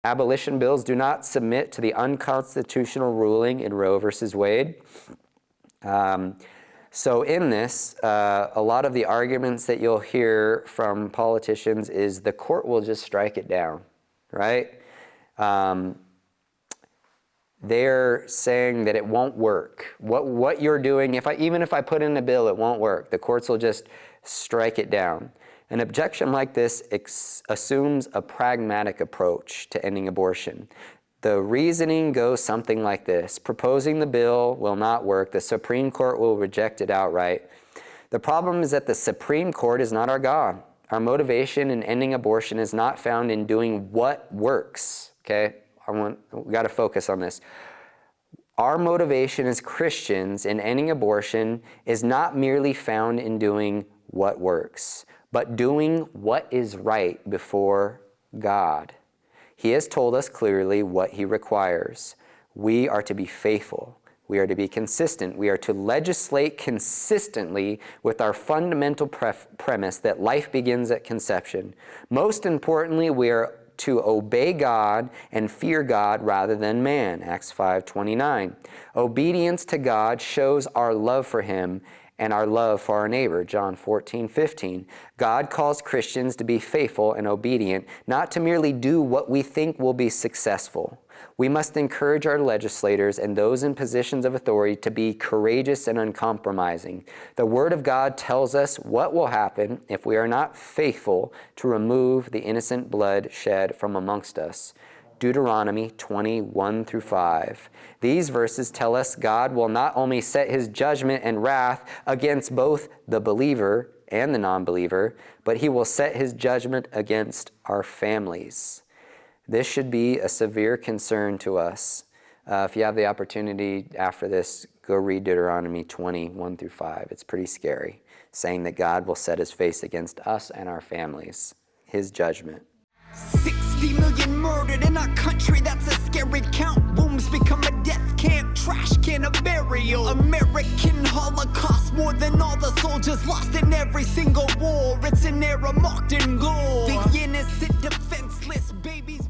Abolition bills do not submit to the unconstitutional ruling in Roe versus Wade. So in this, a lot of the arguments that you'll hear from politicians is the court will just strike it down, right? They're saying that it won't work. What you're doing, even if I put in a bill, it won't work. The courts will just strike it down. An objection like this assumes a pragmatic approach to ending abortion. The reasoning goes something like this. Proposing the bill will not work. The Supreme Court will reject it outright. The problem is that the Supreme Court is not our God. Our motivation in ending abortion is not found in doing what works. Okay? We got to focus on this. Our motivation as Christians in ending abortion is not merely found in doing what works, but doing what is right before God. He has told us clearly what He requires. We are to be faithful. We are to be consistent. We are to legislate consistently with our fundamental premise that life begins at conception. Most importantly, we are to obey God and fear God rather than man, Acts 5:29. Obedience to God shows our love for Him and our love for our neighbor, John 14:15. God calls Christians to be faithful and obedient, not to merely do what we think will be successful. We must encourage our legislators and those in positions of authority to be courageous and uncompromising. The Word of God tells us what will happen if we are not faithful to remove the innocent blood shed from amongst us. Deuteronomy 20:1-5. These verses tell us God will not only set His judgment and wrath against both the believer and the non-believer, but He will set His judgment against our families. This should be a severe concern to us. If you have the opportunity after this, go read Deuteronomy 20:1-5. It's pretty scary, saying that God will set His face against us and our families, His judgment. 60 million murdered in our country, that's a scary count. Wombs become a death camp, trash can a burial. American Holocaust, more than all the soldiers lost in every single war. It's an era marked in gold. The innocent, defenseless babies.